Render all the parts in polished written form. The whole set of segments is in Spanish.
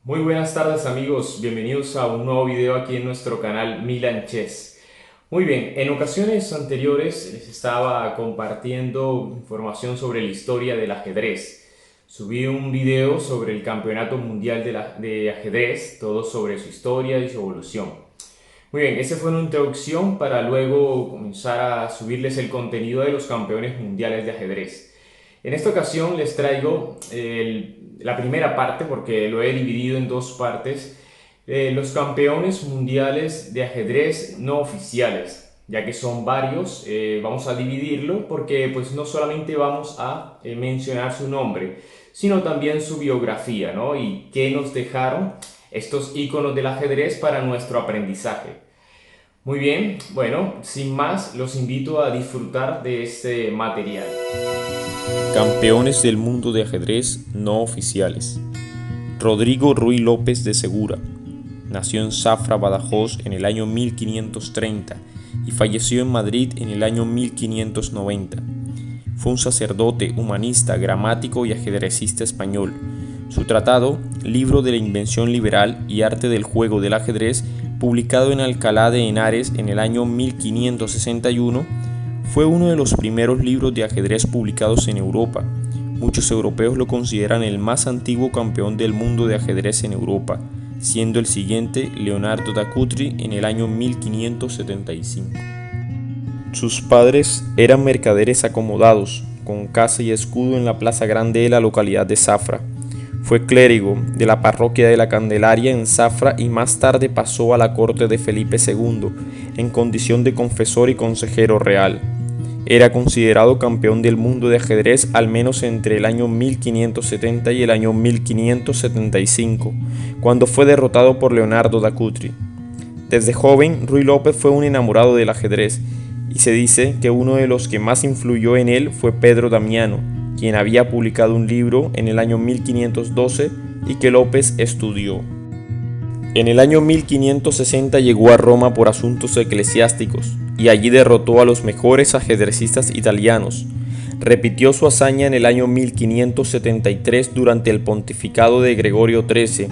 Muy buenas tardes amigos, bienvenidos a un nuevo video aquí en nuestro canal Milan Chess. Muy bien, en ocasiones anteriores les estaba compartiendo información sobre la historia del ajedrez. Subí un video sobre el Campeonato Mundial de Ajedrez, todo sobre su historia y su evolución. Muy bien, esa fue una introducción para luego comenzar a subirles el contenido de los campeones mundiales de ajedrez. En esta ocasión les traigo la primera parte, porque lo he dividido en dos partes, los campeones mundiales de ajedrez no oficiales, ya que son varios. Vamos a dividirlo porque pues no solamente vamos a mencionar su nombre, sino también su biografía, ¿no? Y qué nos dejaron estos íconos del ajedrez para nuestro aprendizaje. Muy bien, bueno, sin más, los invito a disfrutar de este material. Campeones del mundo de ajedrez no oficiales. Rodrigo Ruy López de Segura nació en Zafra, Badajoz en el año 1530 y falleció en Madrid en el año 1590. Fue un sacerdote, humanista, gramático y ajedrecista español. Su tratado, Libro de la Invención Liberal y Arte del Juego del Ajedrez, publicado en Alcalá de Henares en el año 1561, fue uno de los primeros libros de ajedrez publicados en Europa. Muchos europeos lo consideran el más antiguo campeón del mundo de ajedrez en Europa, siendo el siguiente Leonardo da Cutri en el año 1575. Sus padres eran mercaderes acomodados, con casa y escudo en la Plaza Grande de la localidad de Zafra. Fue clérigo de la parroquia de la Candelaria en Zafra y más tarde pasó a la corte de Felipe II, en condición de confesor y consejero real. Era considerado campeón del mundo de ajedrez al menos entre el año 1570 y el año 1575, cuando fue derrotado por Leonardo da Cutri. Desde joven, Ruy López fue un enamorado del ajedrez, y se dice que uno de los que más influyó en él fue Pedro Damiano, quien había publicado un libro en el año 1512 y que López estudió. En el año 1560 llegó a Roma por asuntos eclesiásticos y allí derrotó a los mejores ajedrecistas italianos. Repitió su hazaña en el año 1573 durante el pontificado de Gregorio XIII,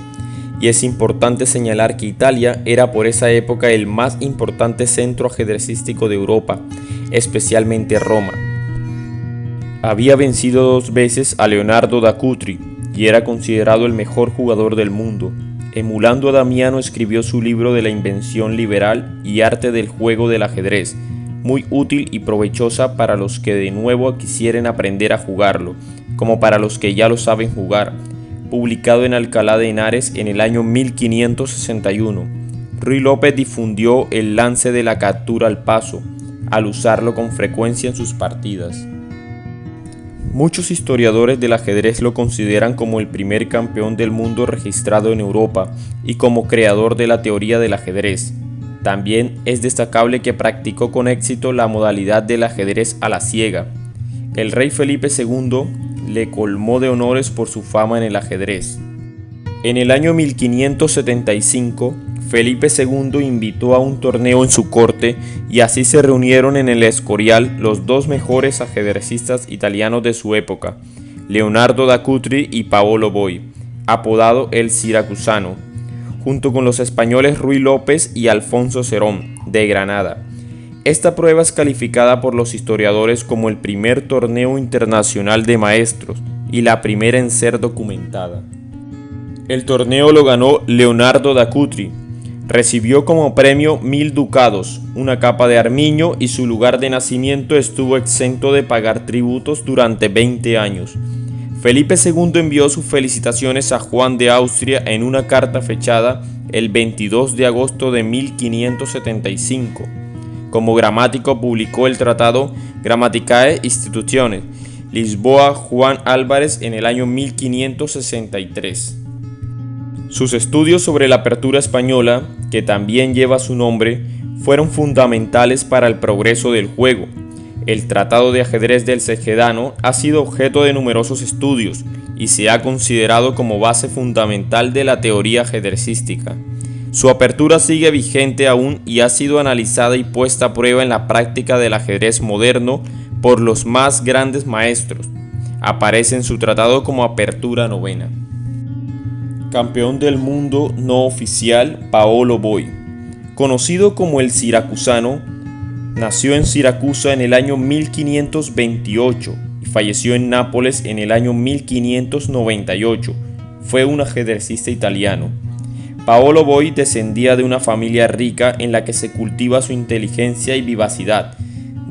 y es importante señalar que Italia era por esa época el más importante centro ajedrecístico de Europa, especialmente Roma. Había vencido 2 veces a Leonardo da Cutri y era considerado el mejor jugador del mundo. Emulando a Damiano, escribió su libro de la invención liberal y arte del juego del ajedrez, muy útil y provechosa para los que de nuevo quisieren aprender a jugarlo, como para los que ya lo saben jugar, publicado en Alcalá de Henares en el año 1561. Ruy López difundió el lance de la captura al paso, al usarlo con frecuencia en sus partidas. Muchos historiadores del ajedrez lo consideran como el primer campeón del mundo registrado en Europa y como creador de la teoría del ajedrez. También es destacable que practicó con éxito la modalidad del ajedrez a la ciega. El rey Felipe II le colmó de honores por su fama en el ajedrez. En el año 1575, Felipe II invitó a un torneo en su corte y así se reunieron en el Escorial los 2 mejores ajedrecistas italianos de su época, Leonardo da Cutri y Paolo Boi, apodado el Siracusano, junto con los españoles Ruy López y Alfonso Cerón, de Granada. Esta prueba es calificada por los historiadores como el primer torneo internacional de maestros y la primera en ser documentada. El torneo lo ganó Leonardo da Cutri. Recibió como premio 1000 ducados, una capa de armiño, y su lugar de nacimiento estuvo exento de pagar tributos durante 20 años. Felipe II envió sus felicitaciones a Juan de Austria en una carta fechada el 22 de agosto de 1575. Como gramático publicó el tratado Grammaticae Institutiones, Lisboa, Juan Álvarez en el año 1563. Sus estudios sobre la apertura española, que también lleva su nombre, fueron fundamentales para el progreso del juego. El Tratado de Ajedrez del Segedano ha sido objeto de numerosos estudios y se ha considerado como base fundamental de la teoría ajedrecística. Su apertura sigue vigente aún y ha sido analizada y puesta a prueba en la práctica del ajedrez moderno por los más grandes maestros. Aparece en su tratado como apertura novena. Campeón del mundo no oficial Paolo Boy. Conocido como el siracusano, nació en Siracusa en el año 1528 y falleció en Nápoles en el año 1598. Fue un ajedrecista italiano. Paolo Boy descendía de una familia rica en la que se cultiva su inteligencia y vivacidad.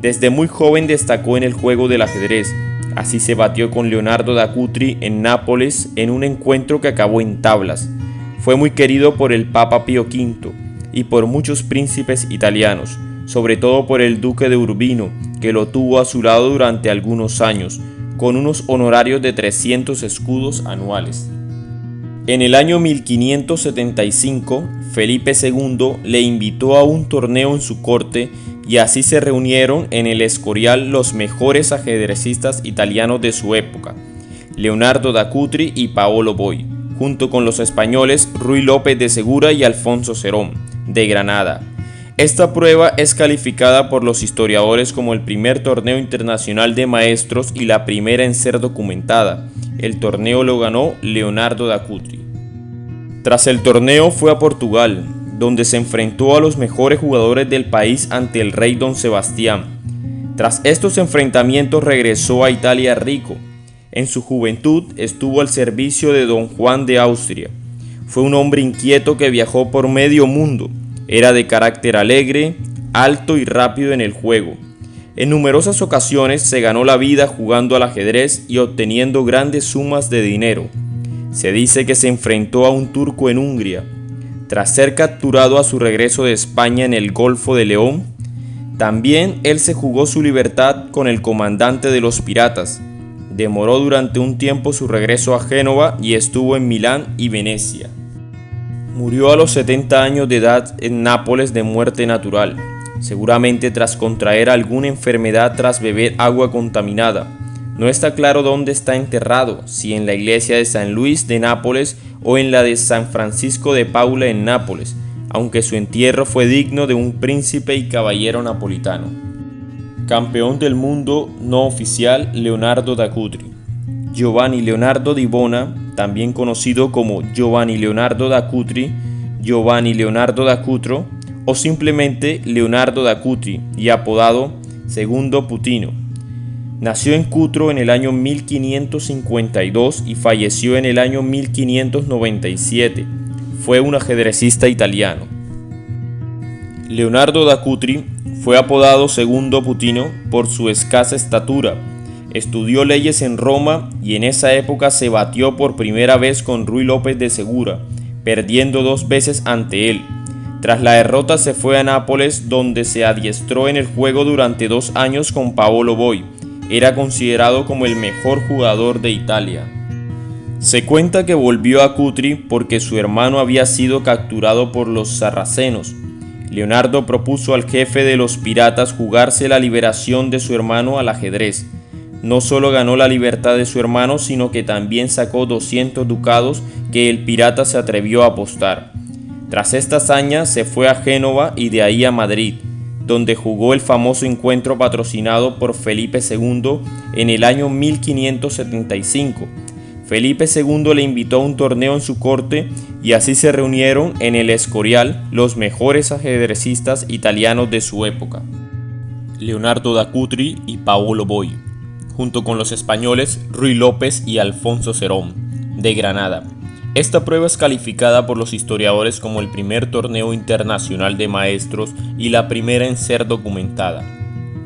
Desde muy joven destacó en el juego del ajedrez. Así se batió con Leonardo da Cutri en Nápoles en un encuentro que acabó en tablas. Fue muy querido por el Papa Pío V y por muchos príncipes italianos, sobre todo por el duque de Urbino, que lo tuvo a su lado durante algunos años, con unos honorarios de 300 escudos anuales. En el año 1575, Felipe II le invitó a un torneo en su corte y así se reunieron en el Escorial los mejores ajedrecistas italianos de su época, Leonardo da Cutri y Paolo Boy, junto con los españoles Ruy López de Segura y Alfonso Serón, de Granada. Esta prueba es calificada por los historiadores como el primer torneo internacional de maestros y la primera en ser documentada. El torneo lo ganó Leonardo da Cutri. Tras el torneo fue a Portugal, donde se enfrentó a los mejores jugadores del país ante el rey Don Sebastián. Tras estos enfrentamientos regresó a Italia rico. En su juventud estuvo al servicio de Don Juan de Austria. Fue un hombre inquieto que viajó por medio mundo. Era de carácter alegre, alto y rápido en el juego. En numerosas ocasiones se ganó la vida jugando al ajedrez y obteniendo grandes sumas de dinero. Se dice que se enfrentó a un turco en Hungría. Tras ser capturado a su regreso de España en el Golfo de León, también él se jugó su libertad con el comandante de los piratas. Demoró durante un tiempo su regreso a Génova y estuvo en Milán y Venecia. Murió a los 70 años de edad en Nápoles de muerte natural, seguramente tras contraer alguna enfermedad tras beber agua contaminada. No está claro dónde está enterrado, si en la iglesia de San Luis de Nápoles o en la de San Francisco de Paula en Nápoles, aunque su entierro fue digno de un príncipe y caballero napolitano. Campeón del mundo no oficial Leonardo da Cutri. Giovanni Leonardo di Bona, también conocido como Giovanni Leonardo da Cutri, Giovanni Leonardo da Cutro o simplemente Leonardo da Cutri y apodado Segundo Putino. Nació en Cutro en el año 1552 y falleció en el año 1597. Fue un ajedrecista italiano. Leonardo da Cutri fue apodado Segundo Putino por su escasa estatura. Estudió leyes en Roma y en esa época se batió por primera vez con Ruy López de Segura, perdiendo 2 veces ante él. Tras la derrota se fue a Nápoles, donde se adiestró en el juego durante 2 años con Paolo Boy. Era considerado como el mejor jugador de Italia. Se cuenta que volvió a Cutri porque su hermano había sido capturado por los sarracenos. Leonardo propuso al jefe de los piratas jugarse la liberación de su hermano al ajedrez. No solo ganó la libertad de su hermano, sino que también sacó 200 ducados que el pirata se atrevió a apostar. Tras esta hazaña se fue a Génova y de ahí a Madrid, donde jugó el famoso encuentro patrocinado por Felipe II en el año 1575. Felipe II le invitó a un torneo en su corte y así se reunieron en el Escorial los mejores ajedrecistas italianos de su época, Leonardo da Cutri y Paolo Boy, junto con los españoles Ruy López y Alfonso Serón, de Granada. Esta prueba es calificada por los historiadores como el primer torneo internacional de maestros y la primera en ser documentada.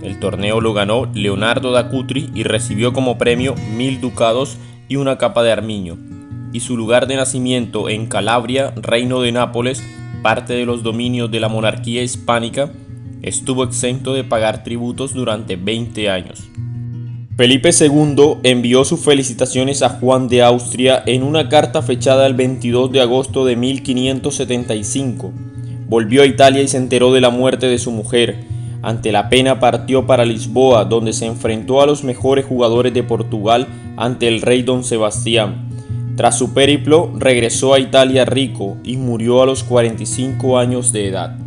El torneo lo ganó Leonardo da Cutri y recibió como premio 1000 ducados y una capa de armiño, y su lugar de nacimiento en Calabria, reino de Nápoles, parte de los dominios de la monarquía hispánica, estuvo exento de pagar tributos durante 20 años. Felipe II envió sus felicitaciones a Juan de Austria en una carta fechada el 22 de agosto de 1575. Volvió a Italia y se enteró de la muerte de su mujer. Ante la pena partió para Lisboa, donde se enfrentó a los mejores jugadores de Portugal ante el rey Don Sebastián. Tras su periplo, regresó a Italia rico y murió a los 45 años de edad.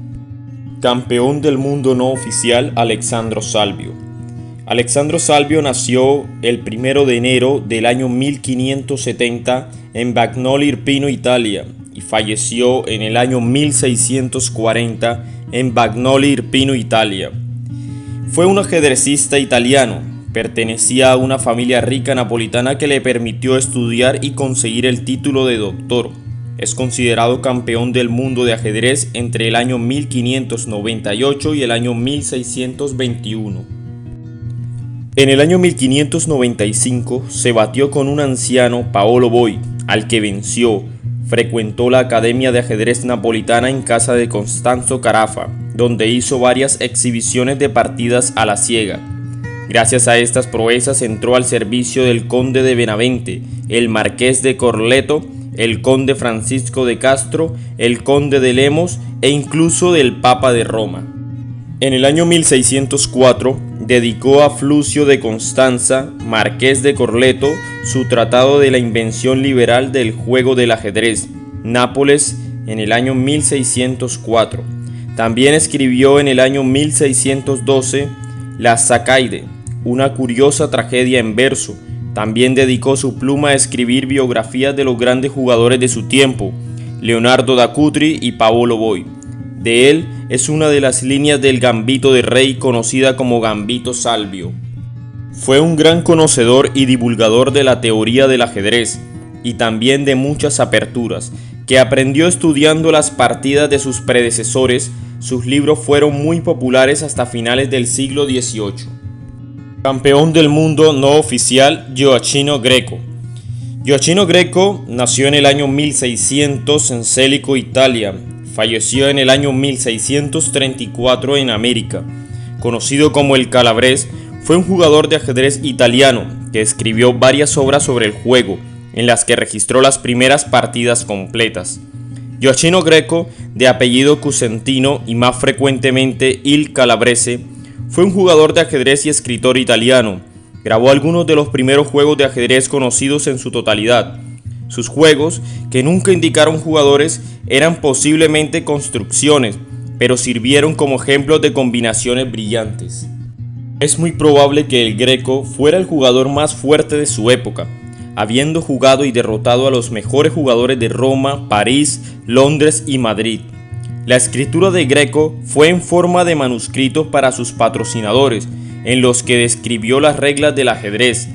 Campeón del mundo no oficial Alessandro Salvio. Alessandro Salvio nació el 1 de enero del año 1570 en Bagnoli Irpino, Italia, y falleció en el año 1640 en Bagnoli Irpino, Italia. Fue un ajedrecista italiano. Pertenecía a una familia rica napolitana que le permitió estudiar y conseguir el título de doctor. Es considerado campeón del mundo de ajedrez entre el año 1598 y el año 1621. En el año 1595 se batió con un anciano, Paolo Boi, al que venció. Frecuentó la Academia de Ajedrez Napolitana en casa de Costanzo Carafa, donde hizo varias exhibiciones de partidas a la ciega. Gracias a estas proezas entró al servicio del conde de Benavente, el marqués de Corleto, el conde Francisco de Castro, el conde de Lemos e incluso del Papa de Roma. En el año 1604 dedicó a Flucio de Constanza, marqués de Corleto, su tratado de la invención liberal del juego del ajedrez, Nápoles, en el año 1604. También escribió en el año 1612 La Zacaide, una curiosa tragedia en verso. También dedicó su pluma a escribir biografías de los grandes jugadores de su tiempo, Leonardo da Cutri y Paolo Boi. De él es una de las líneas del Gambito de Rey conocida como Gambito Salvio. Fue un gran conocedor y divulgador de la teoría del ajedrez y también de muchas aperturas, que aprendió estudiando las partidas de sus predecesores. Sus libros fueron muy populares hasta finales del siglo XVIII. Campeón del mundo no oficial, Gioacchino Greco. Gioacchino Greco nació en el año 1600 en Célico, Italia. Falleció en el año 1634 en América. Conocido como el Calabrés, fue un jugador de ajedrez italiano que escribió varias obras sobre el juego, en las que registró las primeras partidas completas. Gioacchino Greco, de apellido Cusentino y más frecuentemente Il Calabrese, fue un jugador de ajedrez y escritor italiano. Grabó algunos de los primeros juegos de ajedrez conocidos en su totalidad. Sus juegos, que nunca indicaron jugadores, eran posiblemente construcciones, pero sirvieron como ejemplos de combinaciones brillantes. Es muy probable que el Greco fuera el jugador más fuerte de su época, habiendo jugado y derrotado a los mejores jugadores de Roma, París, Londres y Madrid. La escritura de Greco fue en forma de manuscritos para sus patrocinadores, en los que describió las reglas del ajedrez,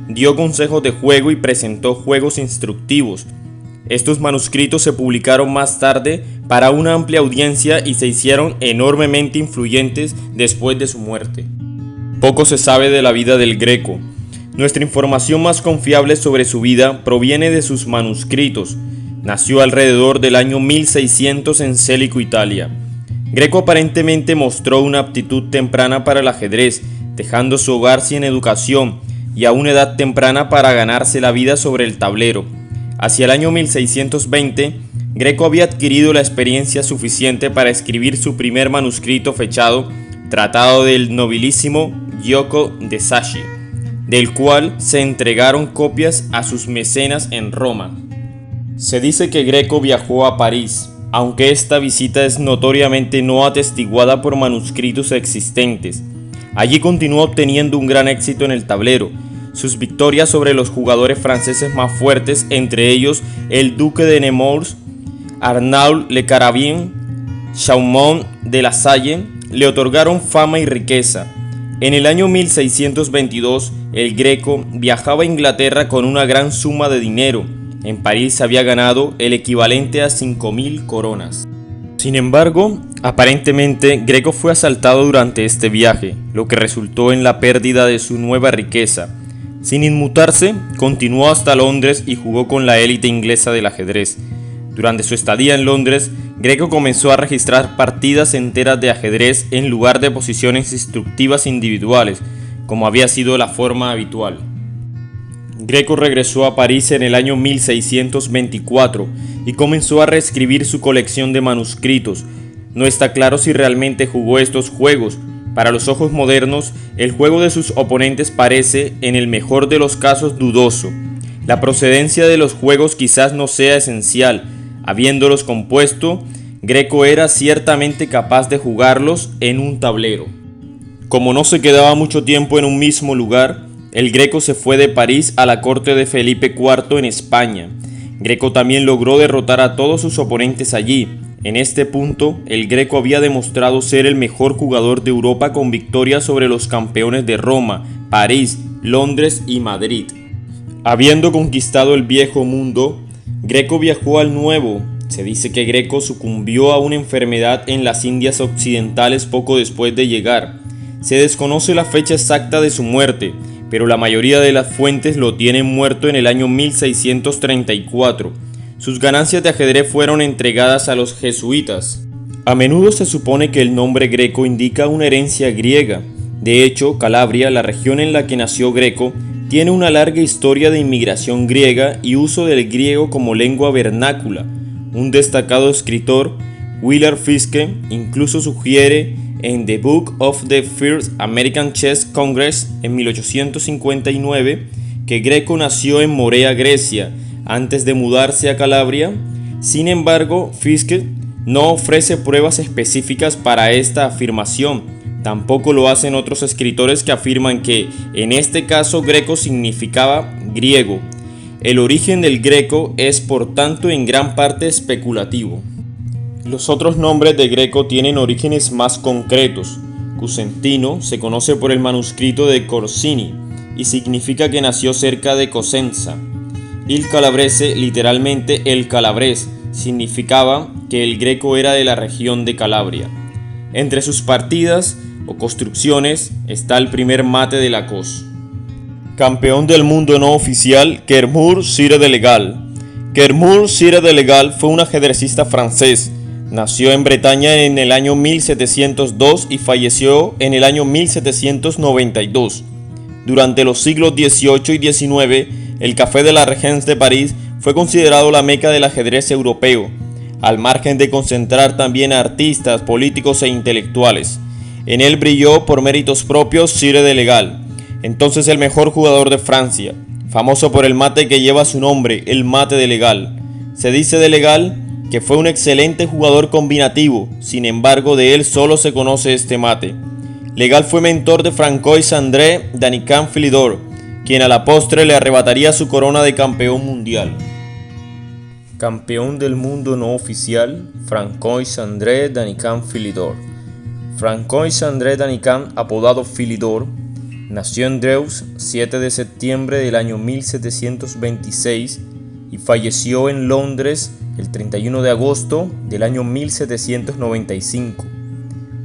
dio consejos de juego y presentó juegos instructivos. Estos manuscritos se publicaron más tarde para una amplia audiencia y se hicieron enormemente influyentes después de su muerte. Poco se sabe de la vida del Greco. Nuestra información más confiable sobre su vida proviene de sus manuscritos. Nació alrededor del año 1600 en Célico, Italia. Greco aparentemente mostró una aptitud temprana para el ajedrez, dejando su hogar sin educación y a una edad temprana para ganarse la vida sobre el tablero. Hacia el año 1620, Greco había adquirido la experiencia suficiente para escribir su primer manuscrito fechado, Tratado del nobilísimo Gioco de Sacchi, del cual se entregaron copias a sus mecenas en Roma. Se dice que Greco viajó a París, aunque esta visita es notoriamente no atestiguada por manuscritos existentes. Allí continuó obteniendo un gran éxito en el tablero. Sus victorias sobre los jugadores franceses más fuertes, entre ellos el duque de Nemours, Arnauld Le Carabin, Chaumont de la Salle, le otorgaron fama y riqueza. En el año 1622, el Greco viajaba a Inglaterra con una gran suma de dinero. En París había ganado el equivalente a 5.000 coronas. Sin embargo, aparentemente Greco fue asaltado durante este viaje, lo que resultó en la pérdida de su nueva riqueza. Sin inmutarse, continuó hasta Londres y jugó con la élite inglesa del ajedrez. Durante su estadía en Londres, Greco comenzó a registrar partidas enteras de ajedrez en lugar de posiciones instructivas individuales, como había sido la forma habitual. Greco regresó a París en el año 1624 y comenzó a reescribir su colección de manuscritos. No está claro si realmente jugó estos juegos. Para los ojos modernos, el juego de sus oponentes parece, en el mejor de los casos, dudoso. La procedencia de los juegos quizás no sea esencial. Habiéndolos compuesto, Greco era ciertamente capaz de jugarlos en un tablero. Como no se quedaba mucho tiempo en un mismo lugar, el Greco se fue de París a la corte de Felipe IV en España. Greco también logró derrotar a todos sus oponentes allí. En este punto, el Greco había demostrado ser el mejor jugador de Europa con victorias sobre los campeones de Roma, París, Londres y Madrid. Habiendo conquistado el viejo mundo, Greco viajó al nuevo. Se dice que Greco sucumbió a una enfermedad en las Indias Occidentales poco después de llegar. Se desconoce la fecha exacta de su muerte, pero la mayoría de las fuentes lo tienen muerto en el año 1634. Sus ganancias de ajedrez fueron entregadas a los jesuitas. A menudo se supone que el nombre Greco indica una herencia griega. De hecho, Calabria, la región en la que nació Greco, tiene una larga historia de inmigración griega y uso del griego como lengua vernácula. Un destacado escritor, Willard Fiske, incluso sugiere en The Book of the First American Chess Congress en 1859 que Greco nació en Morea, Grecia, antes de mudarse a Calabria. Sin embargo, Fiske no ofrece pruebas específicas para esta afirmación. Tampoco lo hacen otros escritores que afirman que, en este caso, Greco significaba griego. El origen del Greco es, por tanto, en gran parte especulativo. Los otros nombres de Greco tienen orígenes más concretos. Cusentino se conoce por el manuscrito de Corsini y significa que nació cerca de Cosenza. Il Calabrese, literalmente el calabrés, significaba que el Greco era de la región de Calabria. Entre sus partidas o construcciones está el primer mate de Lacoste. Campeón del mundo no oficial, Kermur Sire de Legal. Kermur Sire de Legal fue un ajedrecista francés. Nació en Bretaña en el año 1702 y falleció en el año 1792. Durante los siglos XVIII y XIX, el Café de la Régence de París fue considerado la meca del ajedrez europeo, al margen de concentrar también a artistas, políticos e intelectuales. En él brilló por méritos propios Sire de Legal, entonces el mejor jugador de Francia, famoso por el mate que lleva su nombre, el mate de Legal. Se dice de Legal que fue un excelente jugador combinativo, sin embargo de él solo se conoce este mate. Legal fue mentor de Francois-André Danicamp-Philidor, quien a la postre le arrebataría su corona de campeón mundial. Campeón del mundo no oficial, Francois-André Danicamp-Philidor. Francois-André Danicamp, apodado Philidor, nació en Dreux 7 de septiembre del año 1726 y falleció en Londres el 31 de agosto del año 1795.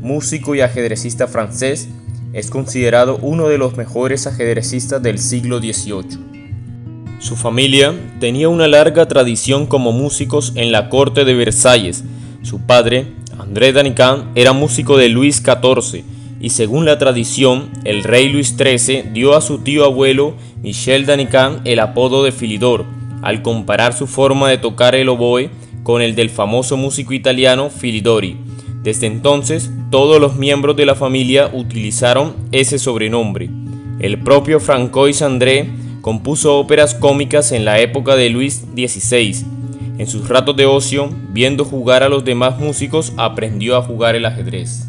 Músico y ajedrecista francés, es considerado uno de los mejores ajedrecistas del siglo XVIII. Su familia tenía una larga tradición como músicos en la corte de Versalles. Su padre, André Danicamp, era músico de Luis XIV y según la tradición, el rey Luis XIII dio a su tío abuelo Michel Danicamp el apodo de Philidor, al comparar su forma de tocar el oboe con el del famoso músico italiano Philidori. Desde entonces, todos los miembros de la familia utilizaron ese sobrenombre. El propio Francois-André compuso óperas cómicas en la época de Luis XVI. En sus ratos de ocio, viendo jugar a los demás músicos, aprendió a jugar el ajedrez.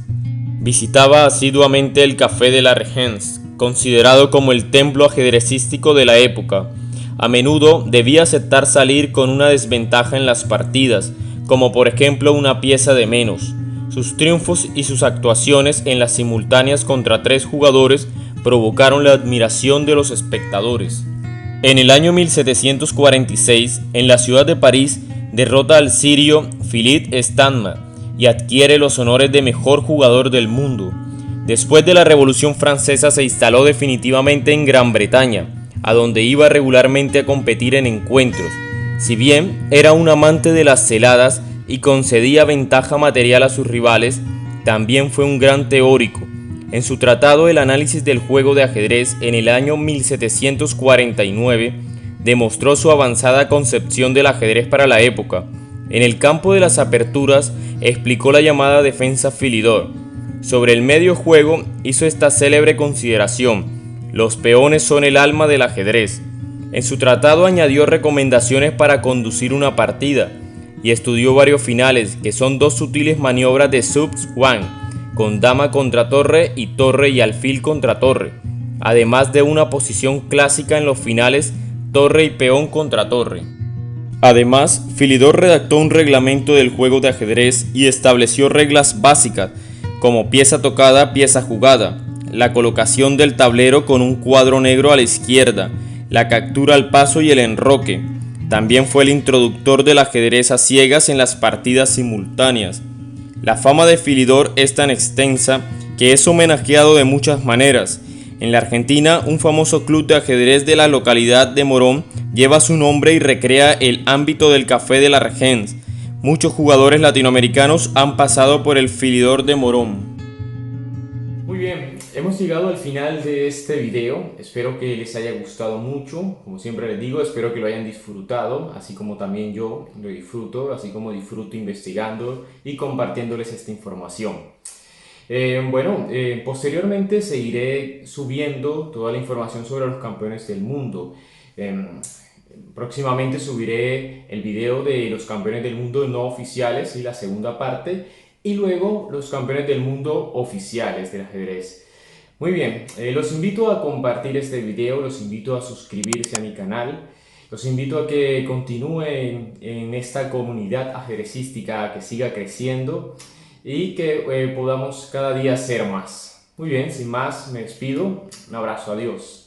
Visitaba asiduamente el Café de la Régence, considerado como el templo ajedrecístico de la época. A menudo debía aceptar salir con una desventaja en las partidas, como por ejemplo una pieza de menos. Sus triunfos y sus actuaciones en las simultáneas contra 3 jugadores provocaron la admiración de los espectadores. En el año 1746, en la ciudad de París, derrota al sirio Philippe Steinman y adquiere los honores de mejor jugador del mundo. Después de la Revolución Francesa se instaló definitivamente en Gran Bretaña, a donde iba regularmente a competir en encuentros. Si bien era un amante de las celadas y concedía ventaja material a sus rivales, también fue un gran teórico. En su tratado El análisis del juego de ajedrez en el año 1749, demostró su avanzada concepción del ajedrez para la época. En el campo de las aperturas, explicó la llamada defensa Philidor. Sobre el medio juego, hizo esta célebre consideración: los peones son el alma del ajedrez. En su tratado añadió recomendaciones para conducir una partida y estudió varios finales, que son 2 sutiles maniobras de Sub Swan, con dama contra torre y torre y alfil contra torre, además de una posición clásica en los finales torre y peón contra torre. Además, Philidor redactó un reglamento del juego de ajedrez y estableció reglas básicas como pieza tocada, pieza jugada, la colocación del tablero con un cuadro negro a la izquierda, la captura al paso y el enroque. También fue el introductor del ajedrez a ciegas en las partidas simultáneas. La fama de Philidor es tan extensa que es homenajeado de muchas maneras. En la Argentina, un famoso club de ajedrez de la localidad de Morón lleva su nombre y recrea el ámbito del Café de la Regens. Muchos jugadores latinoamericanos han pasado por el Philidor de Morón. Muy bien, hemos llegado al final de este video. Espero que les haya gustado mucho. Como siempre les digo, espero que lo hayan disfrutado, así como también yo lo disfruto, así como disfruto investigando y compartiéndoles esta información. Posteriormente seguiré subiendo toda la información sobre los campeones del mundo. Próximamente subiré el video de los campeones del mundo no oficiales y la segunda parte, y luego los campeones del mundo oficiales del ajedrez. Muy bien, los invito a compartir este video, los invito a suscribirse a mi canal, los invito a que continúen en esta comunidad ajedrecística, que siga creciendo y que podamos cada día ser más. Muy bien, sin más, me despido. Un abrazo, adiós.